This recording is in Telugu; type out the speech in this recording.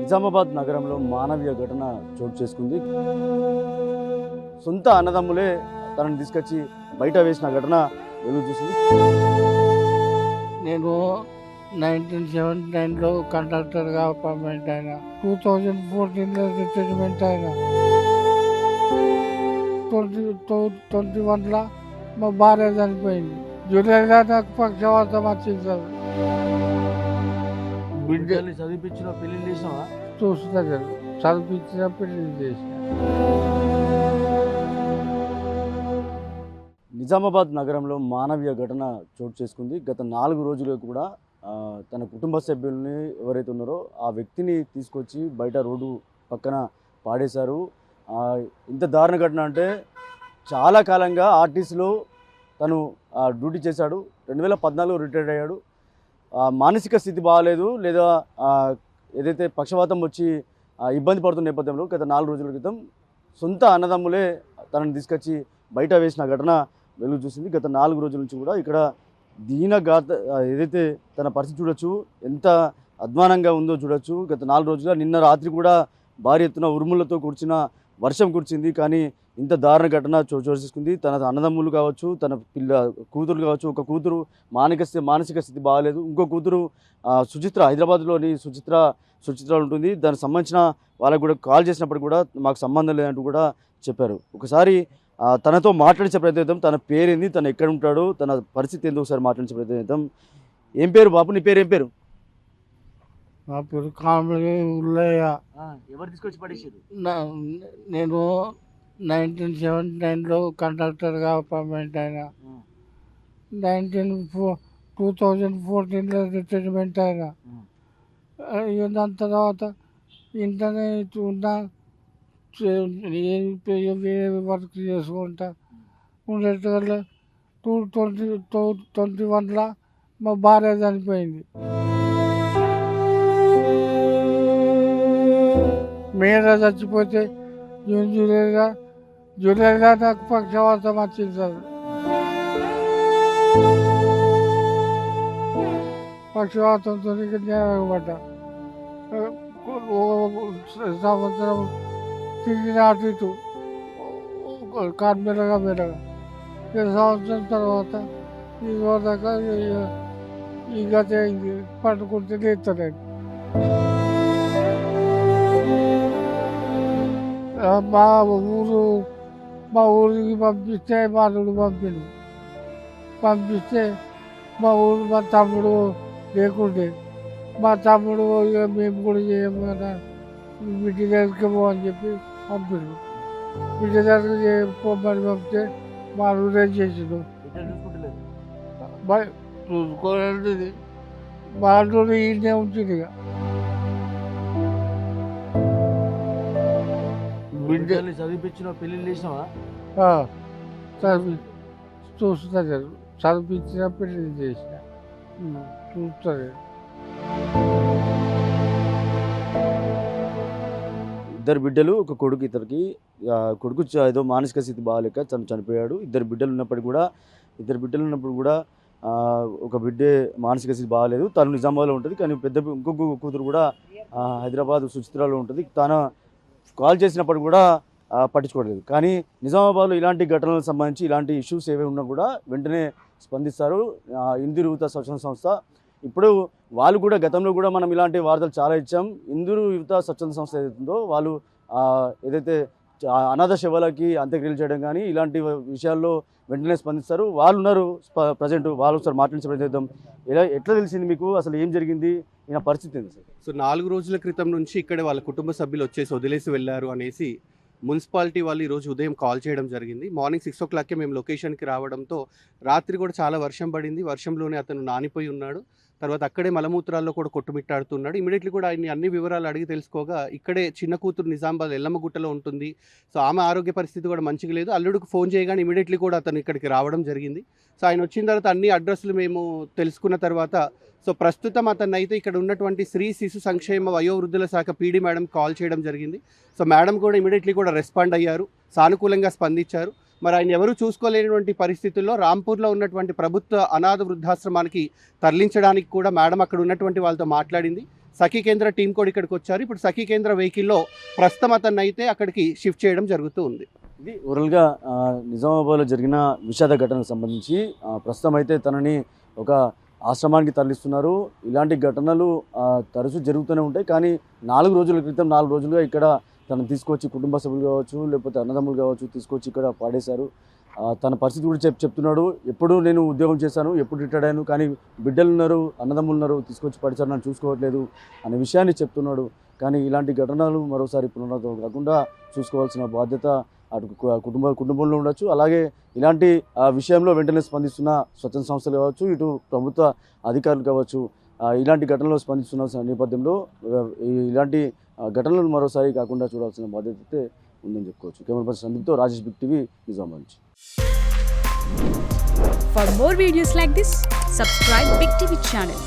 నిజామాబాద్ నగరంలో మానవీయ ఘటన చోటు చేసుకుంది. సొంత అన్నదమ్ములే తనని తీసుకొచ్చి బయట వేసిన ఘటన వెలుగు చూసింది. నేను 1979లో కండక్టర్గా అపాయింట్మెంట్ అయినా, 2014లో రిటైర్మెంట్ అయినా, 2021లో మా భార్య చనిపోయింది. జూలైలో నాకు పక్షవాతం వచ్చింది సార్. బిడ్డల్ని చదివించిన పెళ్లి చేసినావా? చూస్తా సార్, చదివించిన పెళ్లి చేసిన. నిజామాబాద్ నగరంలో మానవీయ ఘటన చోటు చేసుకుంది. గత 4 రోజులుగా కూడా తన కుటుంబ సభ్యుల్ని ఎవరైతే ఉన్నారో ఆ వ్యక్తిని తీసుకొచ్చి బయట రోడ్డు పక్కన పాడేశారు. ఇంత దారుణ ఘటన అంటే చాలా కాలంగా ఆర్టీసీలో తను డ్యూటీ చేశాడు. 2014 రిటైర్డ్ అయ్యాడు. మానసిక స్థితి బాగాలేదు, లేదా ఏదైతే పక్షవాతం వచ్చి ఇబ్బంది పడుతున్న నేపథ్యంలో గత 4 రోజుల క్రితం సొంత అన్నదమ్ములే తనని తీసుకొచ్చి బయట వేసిన ఘటన వెలుగు చూసింది. గత 4 రోజుల నుంచి కూడా ఇక్కడ దీనగాథ ఏదైతే తన పరిస్థితి చూడొచ్చు, ఎంత అధ్వానంగా ఉందో చూడొచ్చు. గత 4 రోజులుగా నిన్న రాత్రి కూడా భారీ ఎత్తున ఉరుములతో కూర్చిన వర్షం కురిచింది. కానీ ఇంత దారుణ ఘటన చోటు చేసుకుంది. తన అన్నదమ్ములు కావచ్చు, తన కూతురు కావచ్చు. ఒక కూతురు మానసిక స్థితి బాగాలేదు. ఇంకో కూతురు సుచిత్ర, హైదరాబాద్లోని సుచిత్ర ఉంటుంది. దానికి సంబంధించిన వాళ్ళకు కూడా కాల్ చేసినప్పుడు కూడా మాకు సంబంధం లేదంటూ కూడా చెప్పారు. ఒకసారి తనతో మాట్లాడించే ప్రయత్నం, తన పేరేంది, తను ఎక్కడ ఉంటాడో, తన పరిస్థితి ఏందో ఒకసారి మాట్లాడించే ప్రయత్నం. ఏం పేరు బాబు, నీ పేరు ఏం పేరు? నా పేరు కామెడీ ఉల్లయ్య. ఎవరు తీసుకొచ్చి పడేసారు? నేను 1979లో కండక్టర్గా అపాయింట్మెంట్ అయినా, 2014లో రిటైర్మెంట్ అయినా. దాని తర్వాత ఇంటర్నెట్ ఉన్నా వేరే వర్క్ చేసుకుంటా ఉండేటోళ్ళ. 2021లో మా భార్య చనిపోయింది. మేలో చచ్చిపోతే జూలైలో నాకు పక్షవాతం వచ్చింది సార్. పక్షవాతంతో న్యాయపడ్డా. సంవత్సరం తిరిగిన అటు ఇటు మెల్లగా 2 సంవత్సరం తర్వాత దాకా ఈ గత పట్టుకుంటే లేస్తలేదు. మా ఊరికి పంపిస్తే మా అల్లుడు పంపిస్తే మా తమ్ముడు లేకుండే. మా తమ్ముడు ఇక మేము కూడా చేయము కదా, బిడ్డ దగ్గరికి పోవని చెప్పి పంపిండు. బిడ్డ దగ్గరికి పోమని పంపితే మా అల్లుడు ఏం చేసిండు, చూసుకోలేదు. మా అల్లుడు ఈయనే ఉంటుంది. ఇక బిడ్డల్ని చదివించిన పెళ్లి చేసినావా? చూస్తా సార్, చదివించిన పెళ్లి చేసిన. చూస్తారు. ఇద్దరు బిడ్డలు, ఒక కొడుకు. ఇద్దరికి కొడుకు ఏదో మానసిక స్థితి బాగాలేక చనిపోయాడు. ఇద్దరు బిడ్డలు ఉన్నప్పుడు కూడా ఒక బిడ్డే మానసిక స్థితి బాగాలేదు. తను నిజామాబాద్లో ఉంటుంది. కానీ ఇంకొక కూతురు కూడా హైదరాబాద్ సుచిత్రలో ఉంటుంది. తను కాల్ చేసినప్పుడు కూడా పట్టించుకోవట్లేదు. కానీ నిజామాబాద్లో ఇలాంటి ఘటనలకు సంబంధించి ఇలాంటి ఇష్యూస్ ఏవి ఉన్నా కూడా వెంటనే స్పందిస్తారు ఇందిరు యువత స్వచ్ఛంద సంస్థ. ఇప్పుడు వాళ్ళు కూడా గతంలో కూడా మనం ఇలాంటి వార్తలు చాలా ఇచ్చాం. ఇందిరు యువత స్వచ్ఛంద సంస్థ ఏదైతుందో వాళ్ళు ఏదైతే అనాథ శవాలకి అంత్యక్రియలు చేయడం కానీ ఇలాంటి విషయాల్లో వెంటనే స్పందిస్తారు. వాళ్ళు ఉన్నారు ప్రజెంట్, వాళ్ళు ఒకసారి మాట్లాడించే ప్రయత్నం. ఎట్లా తెలిసింది మీకు, అసలు ఏం జరిగింది, ఈయన పరిస్థితి ఏంది సార్? సో 4 రోజుల క్రితం నుంచి ఇక్కడ వాళ్ళ కుటుంబ సభ్యులు వచ్చేసి వదిలేసి వెళ్ళారు అనేసి మున్సిపాలిటీ వాళ్ళు ఈరోజు ఉదయం కాల్ చేయడం జరిగింది. మార్నింగ్ 6 o'clockకే మేము లొకేషన్కి రావడంతో రాత్రి కూడా చాలా వర్షం పడింది. వర్షంలోనే అతను నానిపోయి ఉన్నాడు. తర్వాత అక్కడే మలమూత్రాల్లో కూడా కొట్టుమిట్టాడుతున్నాడు. ఇమీడియట్లీ కూడా ఆయన అన్ని వివరాలు అడిగి తెలుసుకోగా ఇక్కడే చిన్న కూతురు నిజామాబాద్ ఎల్లమ్మగుట్టలో ఉంటుంది. సో ఆమె ఆరోగ్య పరిస్థితి కూడా మంచిగా లేదు. అల్లుడికి ఫోన్ చేయగానే ఇమీడియట్లీ కూడా అతను ఇక్కడికి రావడం జరిగింది. సో ఆయన వచ్చిన తర్వాత అన్ని అడ్రస్లు మేము తెలుసుకున్న తర్వాత సో ప్రస్తుతం అతన్ని అయితే ఇక్కడ ఉన్నటువంటి శ్రీ శిశు సంక్షేమ వయోవృద్ధుల శాఖ పీడీ మేడం కాల్ చేయడం జరిగింది. సో మేడం కూడా ఇమీడియట్లీ కూడా రెస్పాండ్ అయ్యారు, సానుకూలంగా స్పందించారు. మరి ఆయన ఎవరు చూసుకోలేనటువంటి పరిస్థితుల్లో రాంపూర్లో ఉన్నటువంటి ప్రభుత్వ అనాథ వృద్ధాశ్రమానికి తరలించడానికి కూడా మేడం అక్కడ ఉన్నటువంటి వాళ్ళతో మాట్లాడింది. సఖీ కేంద్ర టీం కూడా ఇక్కడికి వచ్చారు. ఇప్పుడు సఖీ కేంద్ర వెహికల్లో ప్రస్తుతం అతన్ని అయితే అక్కడికి షిఫ్ట్ చేయడం జరుగుతూ ఉంది. ఇది ఓవరాల్గా నిజామాబాద్లో జరిగిన విషాద ఘటనకు సంబంధించి ప్రస్తుతం అయితే తనని ఒక ఆశ్రమానికి తరలిస్తున్నారు. ఇలాంటి ఘటనలు తరచూ జరుగుతూనే ఉంటాయి. కానీ 4 రోజుల క్రితం 4 రోజులుగా ఇక్కడ తనను తీసుకొచ్చి కుటుంబ సభ్యులు కావచ్చు, లేకపోతే అన్నదమ్ములు కావచ్చు, తీసుకొచ్చి ఇక్కడ పాడేశారు. తన పరిస్థితి కూడా చెప్తున్నాడు. ఎప్పుడు నేను ఉద్యోగం చేశాను, ఎప్పుడు రిటైర్డ్ అయ్యాను, కానీ బిడ్డలు ఉన్నారు, అన్నదమ్ములు ఉన్నారు, తీసుకొచ్చి పడిచారు, నన్ను చూసుకోవట్లేదు అనే విషయాన్ని చెప్తున్నాడు. కానీ ఇలాంటి ఘటనలు మరోసారి పునరావృతం కాకుండా చూసుకోవాల్సిన బాధ్యత అటు కుటుంబంలో ఉండొచ్చు. అలాగే ఇలాంటి విషయంలో వెంటనే స్పందిస్తున్న స్వచ్ఛంద సంస్థలు కావచ్చు, ఇటు ప్రభుత్వ అధికారులు కావచ్చు, ఇలాంటి ఘటనలో స్పందిస్తున్న నేపథ్యంలో ఇలాంటి ఘటనలు మరోసారి కాకుండా చూడాల్సిన బాధ్యత అయితే ఉందని చెప్పుకోవచ్చు. కెమెరా పర్సన్ సందీప్తో రాజేష్, బిగ్ టీవీ, నిజామాబాద్ నుంచి. For more videos like this, subscribe Big TV channel.